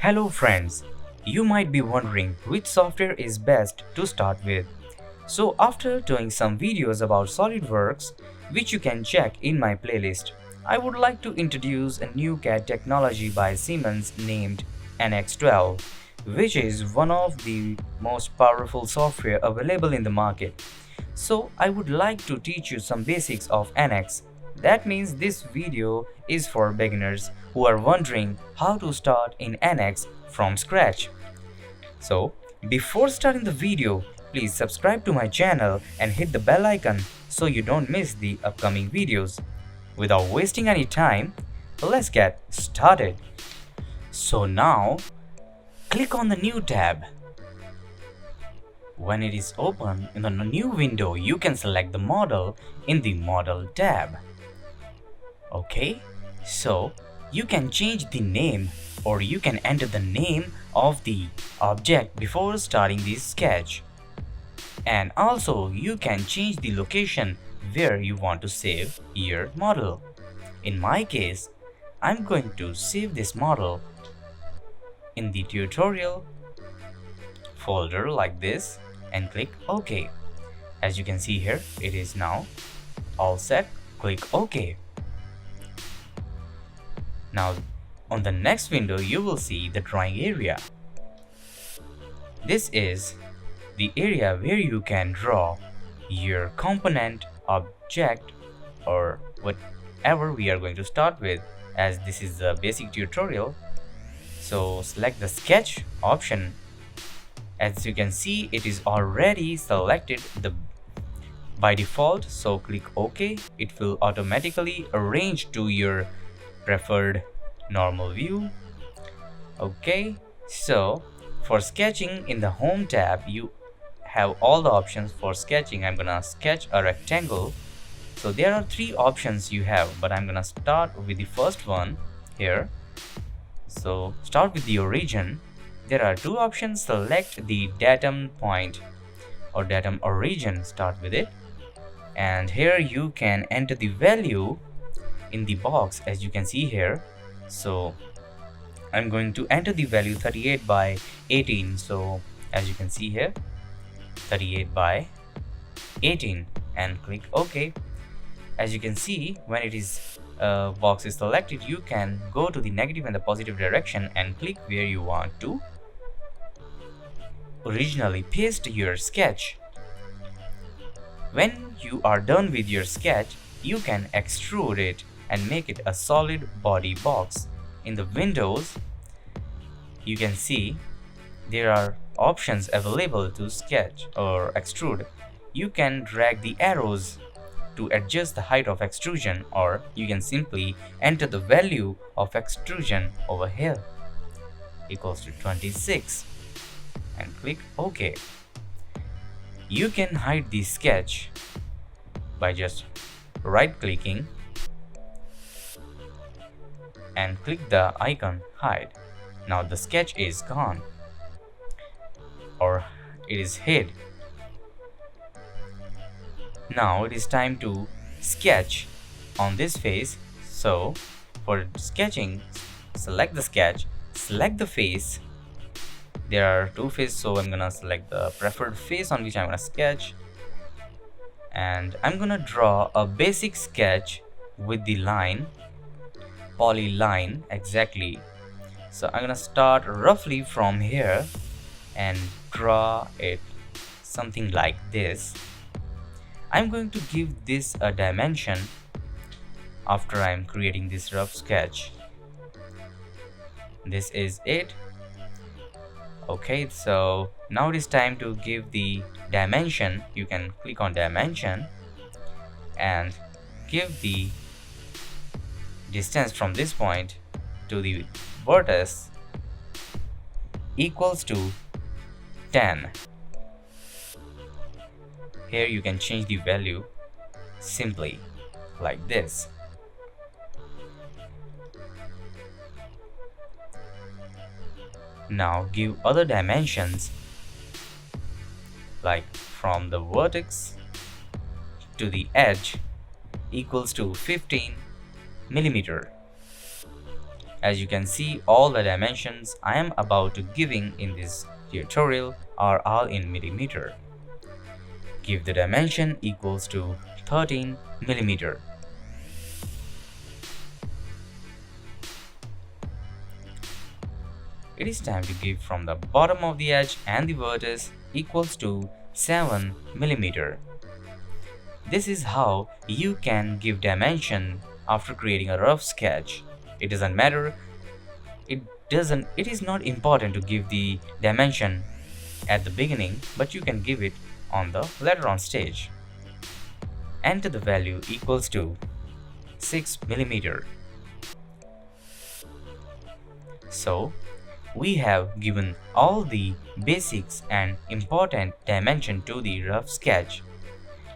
Hello friends, you might be wondering which software is best to start with. So after doing some videos about SolidWorks, which you can check in my playlist, I would like to introduce a new CAD technology by Siemens named NX12, which is one of the most powerful software available in the market. So I would like to teach you some basics of NX. That means this video is for beginners who are wondering how to start in NX from scratch. So before starting the video, please subscribe to my channel and hit the bell icon so you don't miss the upcoming videos. Without wasting any time, let's get started. So now, click on the new tab. When it is open in the new window, you can select the model in the Model tab. Okay, so you can change the name or you can enter the name of the object before starting the sketch. And also you can change the location where you want to save your model. In my case, I'm going to save this model in the tutorial folder like this and click OK. As you can see here, it is now all set. Click OK. Now on the next window you will see the drawing area. This is the area where you can draw your component, object, or whatever we are going to start with, as this is the basic tutorial. So select the sketch option. As you can see, it is already selected by default, so click OK. It will automatically arrange to your preferred normal view. Okay, so for sketching in the home tab, you have all the options for sketching. I'm gonna sketch a rectangle. So there are three options you have, but I'm gonna start with the first one here. So start with the origin. There are two options. Select the datum point or datum origin, start with it, and here you can enter the value in the box, as you can see here. So I'm going to enter the value 38 by 18. So as you can see here, 38 by 18, and click OK. As you can see, when it is box is selected, you can go to the negative and the positive direction and click where you want to originally paste your sketch. When you are done with your sketch, you can extrude it and make it a solid body box. In the windows, you can see there are options available to sketch or extrude. You can drag the arrows to adjust the height of extrusion, or you can simply enter the value of extrusion over here equals to 26 and click OK. You can hide the sketch by just right clicking and click the icon hide. Now the sketch is gone, or it is hid. Now it is time to sketch on this face. So for sketching, select the sketch, select the face. There are two faces, so I'm gonna select the preferred face on which I'm gonna sketch, and I'm gonna draw a basic sketch with the line, polyline exactly. So I'm gonna start roughly from here and draw it something like this. I'm going to give this a dimension after I'm creating this rough sketch. This is it. Okay, so now it is time to give the dimension. You can click on dimension and give the distance from this point to the vertex equals to 10. Here you can change the value simply like this. Now give other dimensions, like from the vertex to the edge equals to 15 millimeter. As you can see, all the dimensions I am about to giving in this tutorial are all in millimeter. Give the dimension equals to 13 millimeter. It is time to give from the bottom of the edge and the vertex equals to 7 millimeter. This is how you can give dimension after creating a rough sketch. It doesn't matter, it is not important to give the dimension at the beginning, but you can give it on the later on stage. Enter the value equals to 6 millimeter. So we have given all the basics and important dimension to the rough sketch.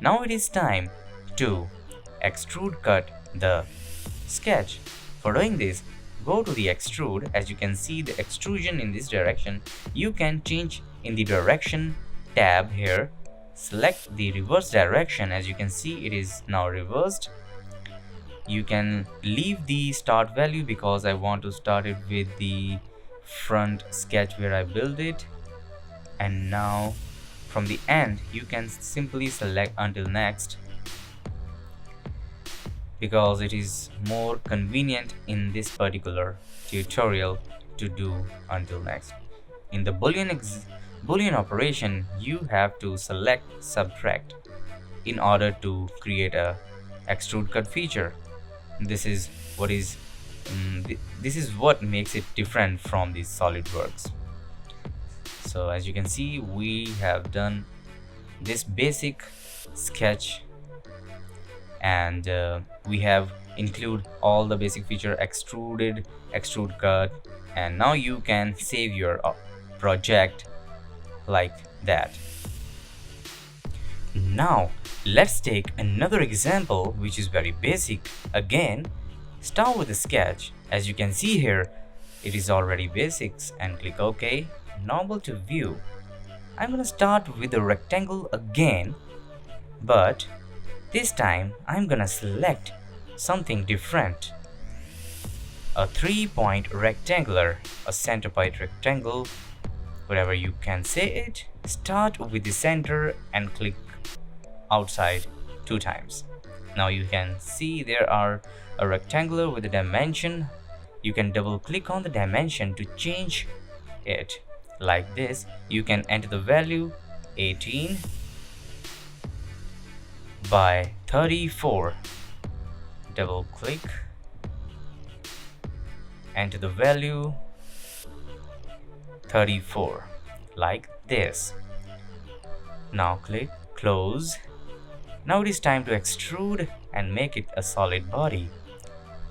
Now it is time to extrude cut the sketch. For doing this, go to the extrude. As you can see the extrusion in this direction, you can change in the direction tab here. Select the reverse direction. As you can see, it is now reversed. You can leave the start value because I want to start it with the front sketch where I build it, and now from the end you can simply select until next because it is more convenient in this particular tutorial to do until next. In the boolean operation, you have to select subtract in order to create a extrude cut feature. This is what makes it different from the SolidWorks. So as you can see, we have done this basic sketch, and we have include all the basic feature extruded, extrude cut, and now you can save your project like that. Now let's take another example which is very basic. Again, start with a sketch. As you can see here, it is already basics, and click OK. Normal to view. I'm gonna start with a rectangle again, but this time I'm gonna select something different. A 3-point rectangular, a center point rectangle, whatever you can say it. Start with the center and click outside 2 times. Now you can see there are a rectangular with a dimension. You can double click on the dimension to change it like this. You can enter the value 18 by 34. Double click, enter the value 34 like this. Now click close. Now it is time to extrude and make it a solid body.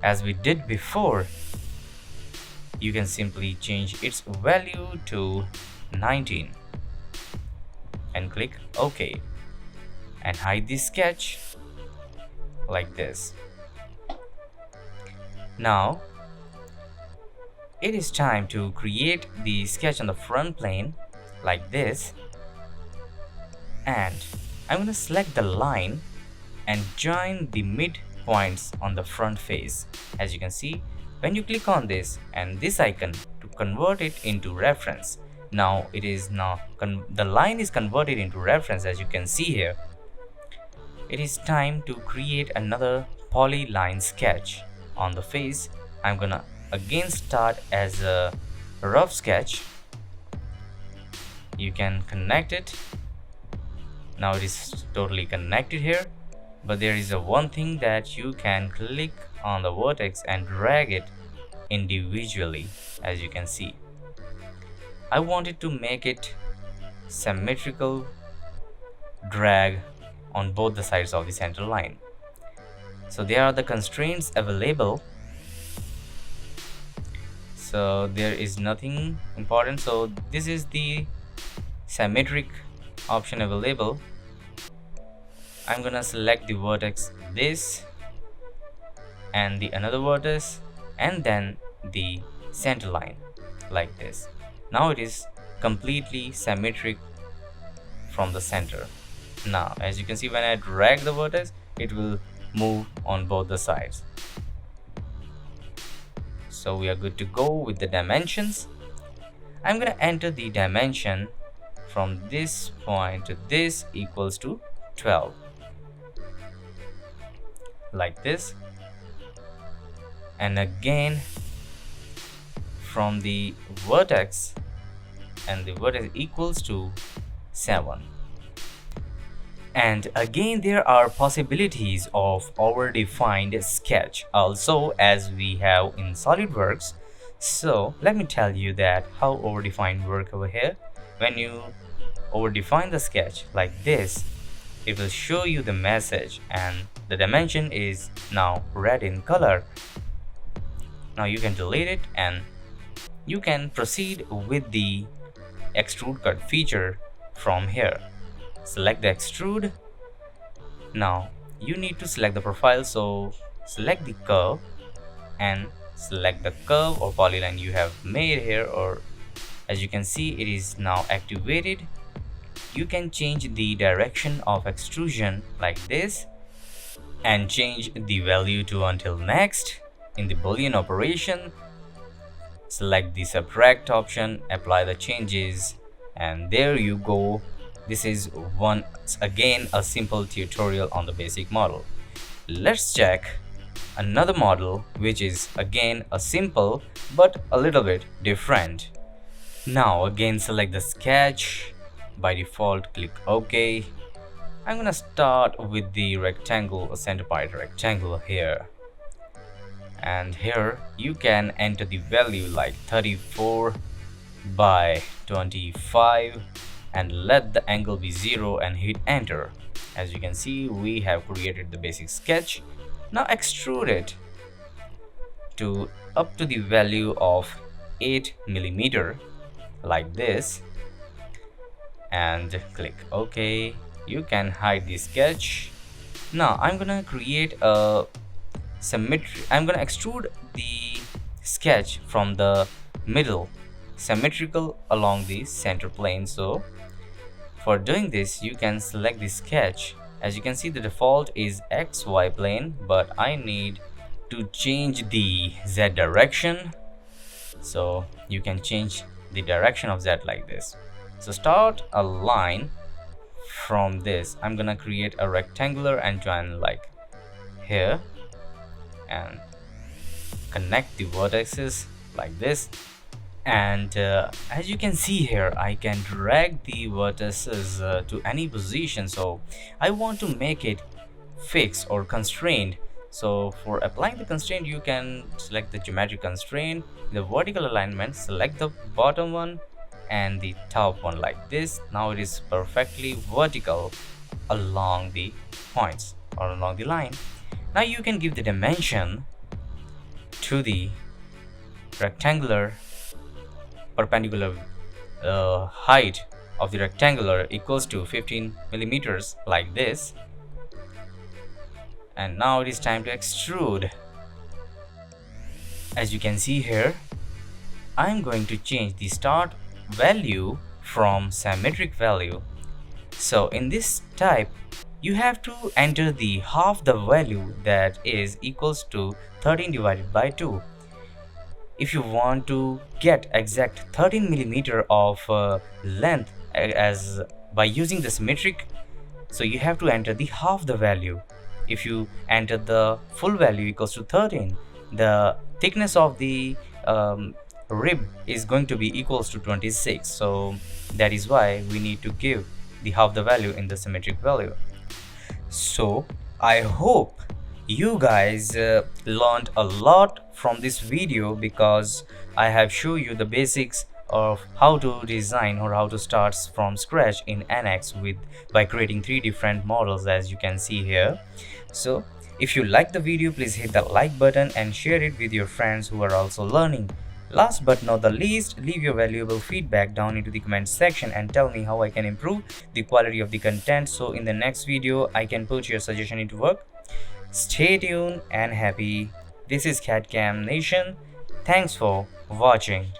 As we did before, you can simply change its value to 19 and click OK and hide the sketch like this. Now it is time to create the sketch on the front plane like this, and I'm going to select the line and join the mid points on the front face. As you can see, when you click on this and this icon to convert it into reference, now it is the line is converted into reference. As you can see here, it is time to create another polyline sketch on the face. I'm gonna again start as a rough sketch. You can connect it. Now it is totally connected here, but there is one thing that you can click on the vertex and drag it individually. As you can see, I wanted to make it symmetrical drag on both the sides of the center line. So there are the constraints available. so there is nothing important. So this is the symmetric option available. I'm gonna select the vertex this and the another vertex and then the center line like this. Now it is completely symmetric from the center. Now as you can see, when I drag the vertex, it will move on both the sides. So we are good to go with the dimensions. I'm gonna enter the dimension from this point to this equals to 12 like this, and again from the vertex, and the vertex equals to 7. And again there are possibilities of overdefined sketch also, as we have in SolidWorks. So let me tell you that how overdefined work over here. When you overdefine the sketch like this, it will show you the message and the dimension is now red in color. Now you can delete it and you can proceed with the extrude cut feature from here. Select the extrude. Now you need to select the profile, so select the curve and select the curve or polyline you have made here, or as you can see it is now activated. You can change the direction of extrusion like this and change the value to until next. In the Boolean operation, select the subtract option, apply the changes, and there you go. This is once again a simple tutorial on the basic model. Let's check another model which is again a simple but a little bit different. Now again select the sketch. By default click OK. I'm gonna start with the rectangle, a center point rectangle here, and here you can enter the value like 34 by 25 and let the angle be 0 and hit enter. As you can see, we have created the basic sketch. Now extrude it to up to the value of 8 millimeter like this and click OK. You can hide the sketch. Now I'm gonna create a symmetry. I'm gonna extrude the sketch from the middle symmetrical along the center plane. So for doing this, you can select the sketch. As you can see, the default is XY plane, but I need to change the Z direction. So you can change the direction of Z like this. So start a line from this. I'm gonna create a rectangular and join like here and connect the vertices like this. And as you can see here, I can drag the vertices to any position. So I want to make it fixed or constrained. So for applying the constraint, you can select the geometric constraint, the vertical alignment, select the bottom one and the top one like this. Now it is perfectly vertical along the points or along the line. Now you can give the dimension to the rectangular perpendicular height of the rectangular equals to 15 millimeters like this. And now it is time to extrude. As you can see here, I'm going to change the start value from symmetric value. So in this type, you have to enter the half the value, that is equals to 13 divided by 2. If you want to get exact 13 millimeter of length as by using the symmetric, so you have to enter the half the value. If you enter the full value equals to 13, the thickness of the rib is going to be equals to 26. So that is why we need to give the half the value in the symmetric value. So I hope you guys learned a lot from this video, because I have shown you the basics of how to design or how to start from scratch in NX by creating 3 different models, as you can see here. So if you like the video, please hit the like button and share it with your friends who are also learning. Last but not the least, leave your valuable feedback down into the comment section and tell me how I can improve the quality of the content so in the next video I can put your suggestion into work. Stay tuned and happy. This is CADCAM Nation. Thanks for watching.